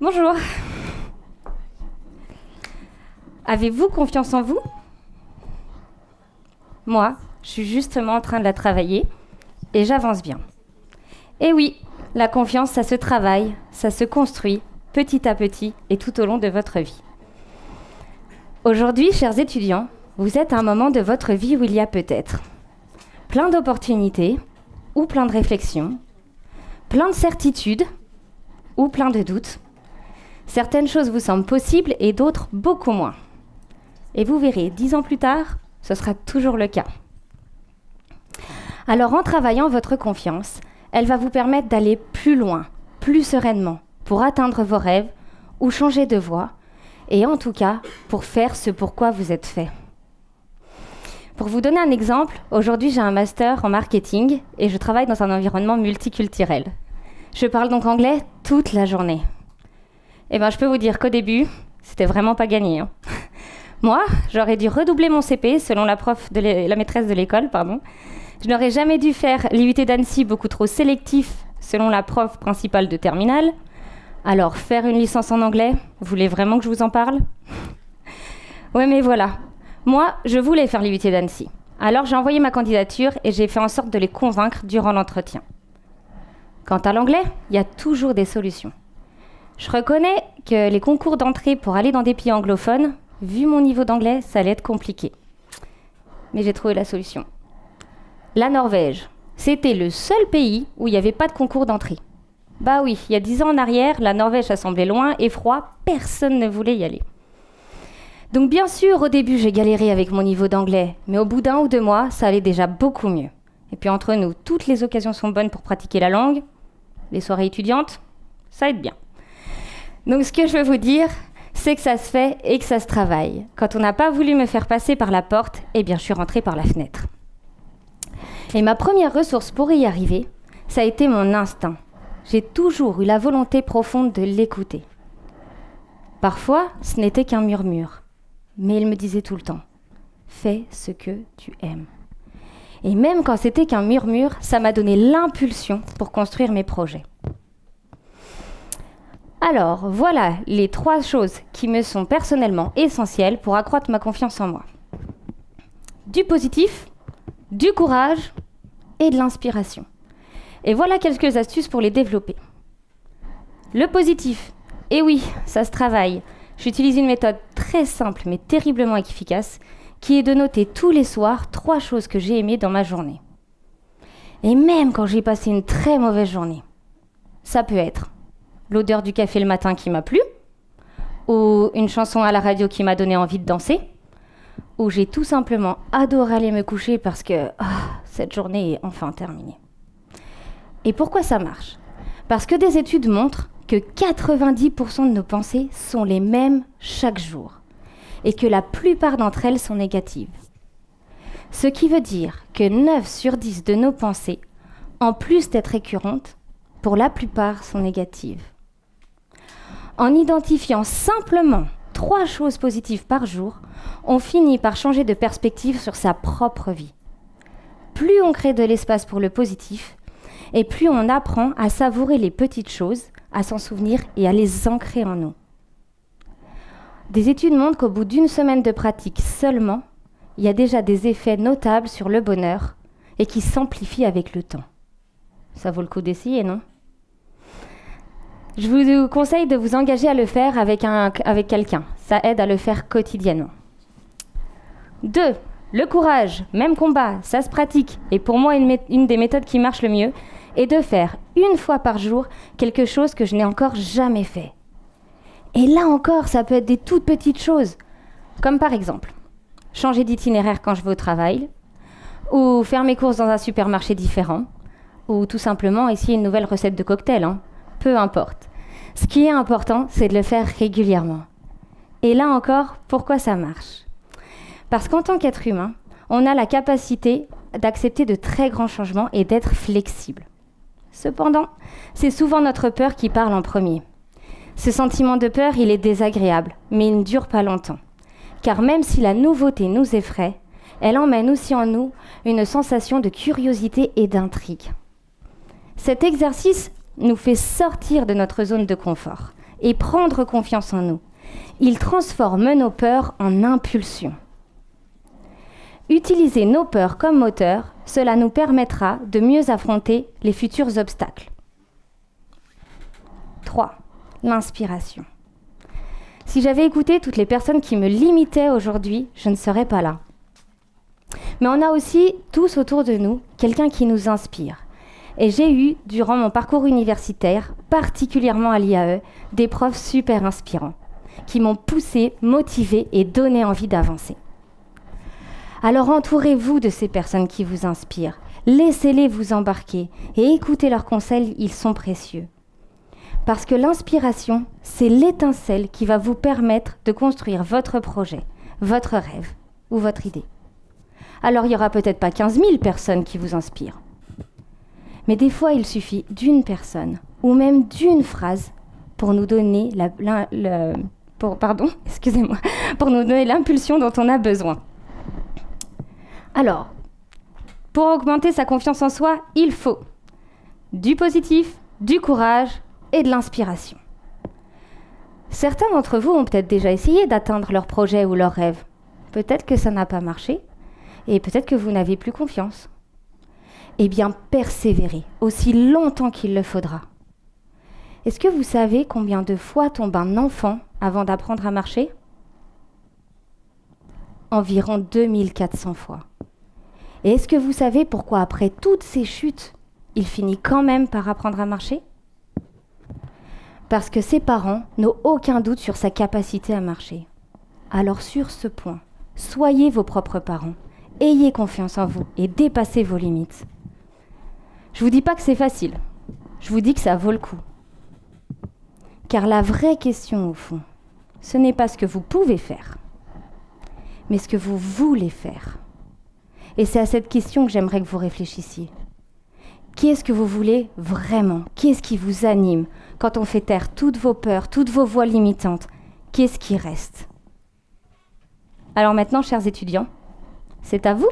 Bonjour. Avez-vous confiance en vous? Moi, je suis justement en train de la travailler et j'avance bien. Et oui, la confiance, ça se travaille, ça se construit petit à petit et tout au long de votre vie. Aujourd'hui, chers étudiants, vous êtes à un moment de votre vie où il y a peut-être plein d'opportunités ou plein de réflexions, plein de certitudes ou plein de doutes. Certaines choses vous semblent possibles et d'autres beaucoup moins. Et vous verrez, 10 ans plus tard, ce sera toujours le cas. Alors en travaillant votre confiance, elle va vous permettre d'aller plus loin, plus sereinement, pour atteindre vos rêves ou changer de voie, et en tout cas, pour faire ce pourquoi vous êtes fait. Pour vous donner un exemple, aujourd'hui j'ai un master en marketing et je travaille dans un environnement multiculturel. Je parle donc anglais toute la journée. Et je peux vous dire qu'au début, c'était vraiment pas gagné. Moi, j'aurais dû redoubler mon CP selon la maîtresse de l'école, pardon. Je n'aurais jamais dû faire l'IUT d'Annecy beaucoup trop sélectif selon la prof principale de terminale. Alors, faire une licence en anglais, vous voulez vraiment que je vous en parle? Ouais, mais voilà. Moi, je voulais faire l'IUT d'Annecy. Alors, j'ai envoyé ma candidature et j'ai fait en sorte de les convaincre durant l'entretien. Quant à l'anglais, il y a toujours des solutions. Je reconnais que les concours d'entrée pour aller dans des pays anglophones, vu mon niveau d'anglais, ça allait être compliqué. Mais j'ai trouvé la solution. La Norvège, c'était le seul pays où il n'y avait pas de concours d'entrée. Bah oui, il y a 10 ans en arrière, la Norvège, ça semblait loin et froid, personne ne voulait y aller. Donc bien sûr, au début, j'ai galéré avec mon niveau d'anglais, mais au bout d'1 ou 2 mois, ça allait déjà beaucoup mieux. Et puis entre nous, toutes les occasions sont bonnes pour pratiquer la langue. Les soirées étudiantes, ça aide bien. Donc ce que je veux vous dire, c'est que ça se fait et que ça se travaille. Quand on n'a pas voulu me faire passer par la porte, eh bien je suis rentrée par la fenêtre. Et ma première ressource pour y arriver, ça a été mon instinct. J'ai toujours eu la volonté profonde de l'écouter. Parfois, ce n'était qu'un murmure, mais il me disait tout le temps « Fais ce que tu aimes ». Et même quand c'était qu'un murmure, ça m'a donné l'impulsion pour construire mes projets. Alors, voilà les 3 choses qui me sont personnellement essentielles pour accroître ma confiance en moi. Du positif, du courage et de l'inspiration. Et voilà quelques astuces pour les développer. Le positif, et oui, ça se travaille. J'utilise une méthode très simple mais terriblement efficace qui est de noter tous les soirs 3 choses que j'ai aimées dans ma journée. Et même quand j'ai passé une très mauvaise journée, ça peut être l'odeur du café le matin qui m'a plu, ou une chanson à la radio qui m'a donné envie de danser, ou j'ai tout simplement adoré aller me coucher parce que cette journée est enfin terminée. Et pourquoi ça marche? Parce que des études montrent que 90% de nos pensées sont les mêmes chaque jour, et que la plupart d'entre elles sont négatives. Ce qui veut dire que 9 sur 10 de nos pensées, en plus d'être récurrentes, pour la plupart sont négatives. En identifiant simplement 3 choses positives par jour, on finit par changer de perspective sur sa propre vie. Plus on crée de l'espace pour le positif, et plus on apprend à savourer les petites choses, à s'en souvenir et à les ancrer en nous. Des études montrent qu'au bout d'1 semaine de pratique seulement, il y a déjà des effets notables sur le bonheur et qui s'amplifient avec le temps. Ça vaut le coup d'essayer, non ? Je vous conseille de vous engager à le faire avec quelqu'un. Ça aide à le faire quotidiennement. 2. Le courage, même combat, ça se pratique. Et pour moi, une des méthodes qui marche le mieux est de faire 1 fois par jour quelque chose que je n'ai encore jamais fait. Et là encore, ça peut être des toutes petites choses. Comme par exemple, changer d'itinéraire quand je vais au travail, ou faire mes courses dans un supermarché différent, ou tout simplement essayer une nouvelle recette de cocktail, peu importe. Ce qui est important, c'est de le faire régulièrement. Et là encore, pourquoi ça marche? Parce qu'en tant qu'être humain, on a la capacité d'accepter de très grands changements et d'être flexible. Cependant, c'est souvent notre peur qui parle en premier. Ce sentiment de peur, il est désagréable, mais il ne dure pas longtemps. Car même si la nouveauté nous effraie, elle emmène aussi en nous une sensation de curiosité et d'intrigue. Cet exercice nous fait sortir de notre zone de confort et prendre confiance en nous. Il transforme nos peurs en impulsions. Utiliser nos peurs comme moteur, cela nous permettra de mieux affronter les futurs obstacles. 3. L'inspiration. Si j'avais écouté toutes les personnes qui me limitaient aujourd'hui, je ne serais pas là. Mais on a aussi tous autour de nous quelqu'un qui nous inspire. Et j'ai eu, durant mon parcours universitaire, particulièrement à l'IAE, des profs super inspirants, qui m'ont poussé, motivé et donné envie d'avancer. Alors entourez-vous de ces personnes qui vous inspirent, laissez-les vous embarquer et écoutez leurs conseils, ils sont précieux. Parce que l'inspiration, c'est l'étincelle qui va vous permettre de construire votre projet, votre rêve ou votre idée. Alors il n'y aura peut-être pas 15 000 personnes qui vous inspirent. Mais des fois, il suffit d'une personne ou même d'une phrase pour nous donner pour nous donner l'impulsion dont on a besoin. Alors, pour augmenter sa confiance en soi, il faut du positif, du courage et de l'inspiration. Certains d'entre vous ont peut-être déjà essayé d'atteindre leur projet ou leur rêve. Peut-être que ça n'a pas marché et peut-être que vous n'avez plus confiance. Eh bien, persévérez aussi longtemps qu'il le faudra. Est-ce que vous savez combien de fois tombe un enfant avant d'apprendre à marcher ? Environ 2400 fois. Et est-ce que vous savez pourquoi après toutes ces chutes, il finit quand même par apprendre à marcher ? Parce que ses parents n'ont aucun doute sur sa capacité à marcher. Alors sur ce point, soyez vos propres parents, ayez confiance en vous et dépassez vos limites. Je ne vous dis pas que c'est facile, je vous dis que ça vaut le coup. Car la vraie question au fond, ce n'est pas ce que vous pouvez faire, mais ce que vous voulez faire. Et c'est à cette question que j'aimerais que vous réfléchissiez. Qu'est-ce que vous voulez vraiment ? Qu'est-ce qui vous anime ? Quand on fait taire toutes vos peurs, toutes vos voix limitantes, qu'est-ce qui reste ? Alors maintenant, chers étudiants, c'est à vous.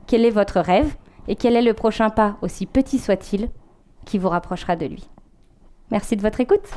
Quel est votre rêve ? Et quel est le prochain pas, aussi petit soit-il, qui vous rapprochera de lui ? Merci de votre écoute.